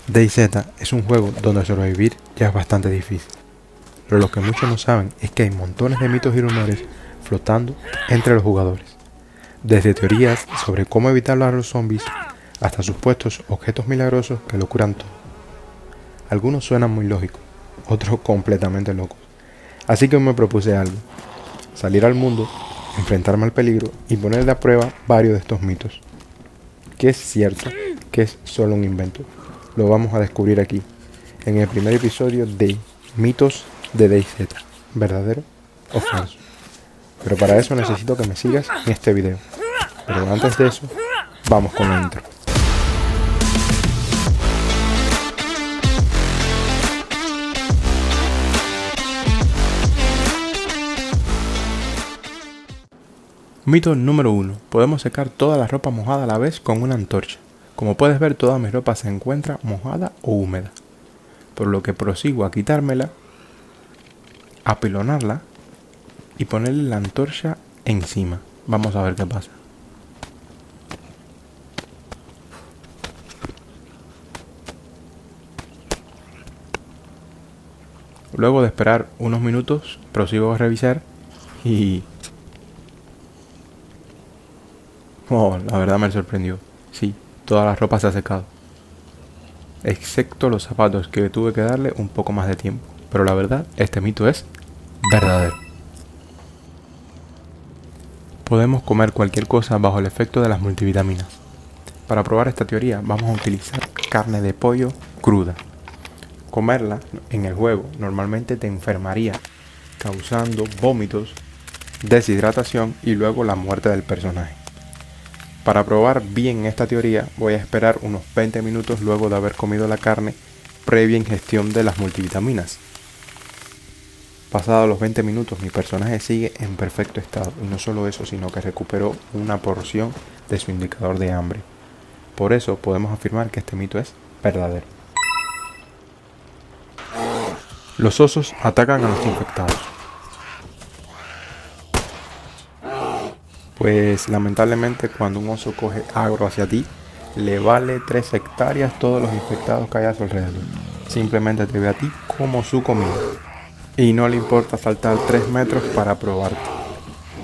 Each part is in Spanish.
DayZ es un juego donde sobrevivir ya es bastante difícil, pero lo que muchos no saben es que hay montones de mitos y rumores flotando entre los jugadores, desde teorías sobre cómo evitar a los zombies hasta supuestos objetos milagrosos que lo curan todo. Algunos suenan muy lógicos, otros completamente locos, así que me propuse algo: salir al mundo, enfrentarme al peligro y poner a prueba varios de estos mitos. ¿Qué es cierto? ¿Qué es solo un invento? Lo vamos a descubrir aquí, en el primer episodio de Mitos de DayZ, ¿verdadero o falso? Pero para eso necesito que me sigas en este video. Pero antes de eso, vamos con la intro. Mito número 1. Podemos secar toda la ropa mojada a la vez con una antorcha. Como puedes ver, toda mi ropa se encuentra mojada o húmeda, por lo que prosigo a quitármela, apilonarla y ponerle la antorcha encima. Vamos a ver qué pasa. Luego de esperar unos minutos, prosigo a revisar y... oh, la verdad me sorprendió. Sí, toda la ropa se ha secado, excepto los zapatos, que tuve que darle un poco más de tiempo. Pero la verdad, este mito es verdadero. Podemos comer cualquier cosa bajo el efecto de las multivitaminas. Para probar esta teoría vamos a utilizar carne de pollo cruda. Comerla en el juego normalmente te enfermaría, causando vómitos, deshidratación y luego la muerte del personaje. Para probar bien esta teoría voy a esperar unos 20 minutos luego de haber comido la carne previa ingestión de las multivitaminas. Pasados los 20 minutos mi personaje sigue en perfecto estado, y no solo eso, sino que recuperó una porción de su indicador de hambre. Por eso podemos afirmar que este mito es verdadero. Los osos atacan a los infectados. Pues lamentablemente cuando un oso coge agro hacia ti, le vale 3 hectáreas todos los infectados que hay a su alrededor. Simplemente te ve a ti como su comida, y no le importa saltar 3 metros para probarte.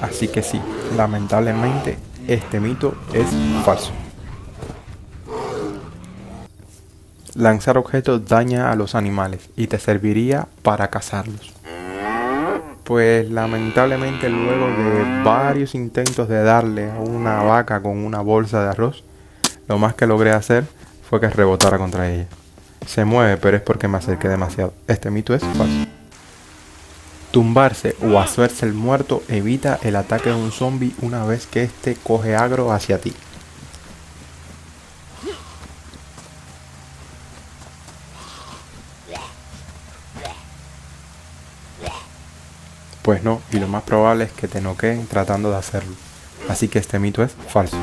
Así que sí, lamentablemente este mito es falso. Lanzar objetos daña a los animales y te serviría para cazarlos. Pues lamentablemente luego de varios intentos de darle a una vaca con una bolsa de arroz, lo más que logré hacer fue que rebotara contra ella. Se mueve, pero es porque me acerqué demasiado. Este mito es falso. Tumbarse o hacerse el muerto evita el ataque de un zombie una vez que éste coge agro hacia ti. Pues no, y lo más probable es que te noqueen tratando de hacerlo. Así que este mito es falso.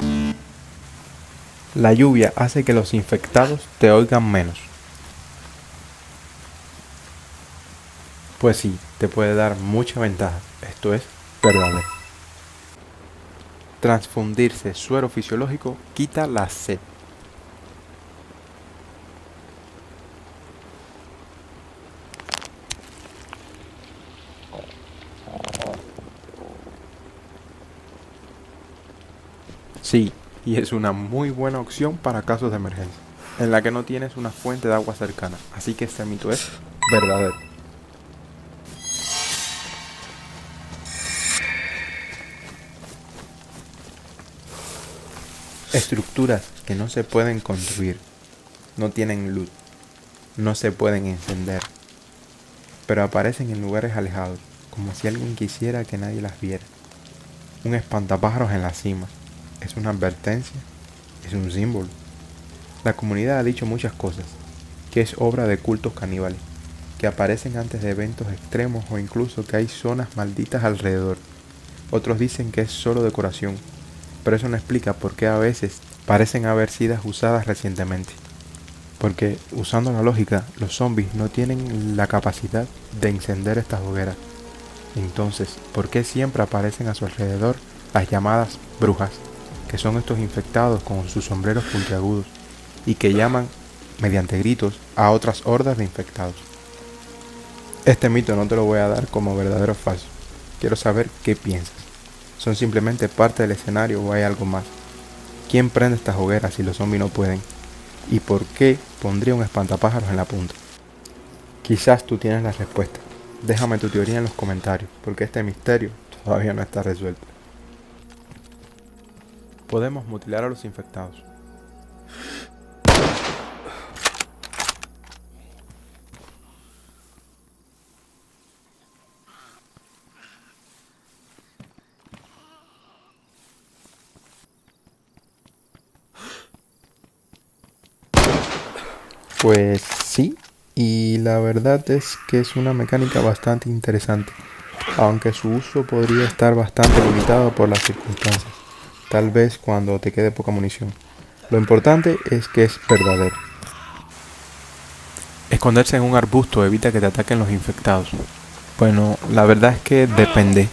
La lluvia hace que los infectados te oigan menos. Pues sí, te puede dar mucha ventaja. Esto es verdadero. Transfundirse suero fisiológico quita la sed. Sí, y es una muy buena opción para casos de emergencia, en la que no tienes una fuente de agua cercana. Así que este mito es verdadero. Estructuras que no se pueden construir, no tienen luz, no se pueden encender, pero aparecen en lugares alejados, como si alguien quisiera que nadie las viera. Un espantapájaros en la cima. ¿Es una advertencia? ¿Es un símbolo? La comunidad ha dicho muchas cosas, que es obra de cultos caníbales, que aparecen antes de eventos extremos o incluso que hay zonas malditas alrededor. Otros dicen que es solo decoración, pero eso no explica por qué a veces parecen haber sido usadas recientemente. Porque, usando la lógica, los zombies no tienen la capacidad de encender estas hogueras. Entonces, ¿por qué siempre aparecen a su alrededor las llamadas brujas? Que son estos infectados con sus sombreros puntiagudos y que llaman mediante gritos, a otras hordas de infectados. Este mito no te lo voy a dar como verdadero o falso. Quiero saber qué piensas. ¿Son simplemente parte del escenario o hay algo más? ¿Quién prende estas hogueras si los zombies no pueden? ¿Y por qué pondría un espantapájaros en la punta? Quizás tú tienes la respuesta. Déjame tu teoría en los comentarios, porque este misterio todavía no está resuelto. Podemos mutilar a los infectados. Pues sí, y la verdad es que es una mecánica bastante interesante, aunque su uso podría estar bastante limitado por las circunstancias, tal vez cuando te quede poca munición. Lo importante es que es verdadero. Esconderse en un arbusto evita que te ataquen los infectados. Bueno, la verdad es que depende.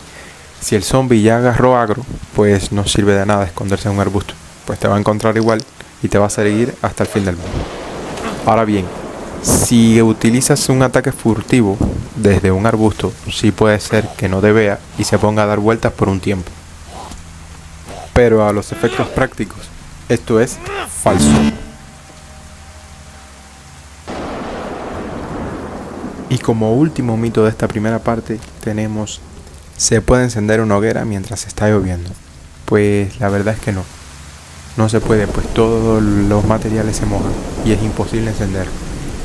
Si el zombie ya agarró agro, pues no sirve de nada esconderse en un arbusto, pues te va a encontrar igual y te va a seguir hasta el fin del mundo. Ahora bien, si utilizas un ataque furtivo desde un arbusto, sí puede ser que no te vea y se ponga a dar vueltas por un tiempo. Pero a los efectos prácticos, esto es falso. Y como último mito de esta primera parte tenemos: ¿se puede encender una hoguera mientras está lloviendo? Pues la verdad es que no. No se puede, pues todos los materiales se mojan y es imposible encender.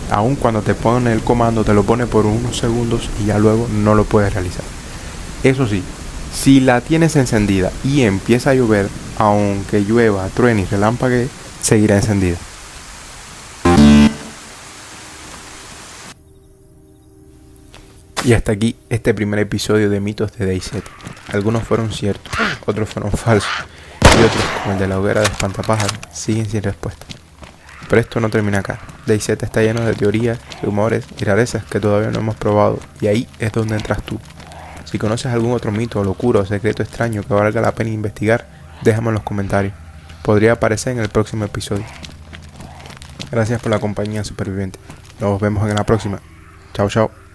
Aun cuando te pone el comando, te lo pone por unos segundos y ya luego no lo puedes realizar. Eso sí, si la tienes encendida y empieza a llover, aunque llueva, truene y relámpague, seguirá encendida. Y hasta aquí este primer episodio de mitos de DayZ. Algunos fueron ciertos, otros fueron falsos, y otros, como el de la hoguera de espantapájaros, siguen sin respuesta. Pero esto no termina acá. DayZ está lleno de teorías, rumores y rarezas que todavía no hemos probado, y ahí es donde entras tú. Si conoces algún otro mito, locura o secreto extraño que valga la pena investigar, déjame en los comentarios. Podría aparecer en el próximo episodio. Gracias por la compañía, superviviente. Nos vemos en la próxima. Chao, chao.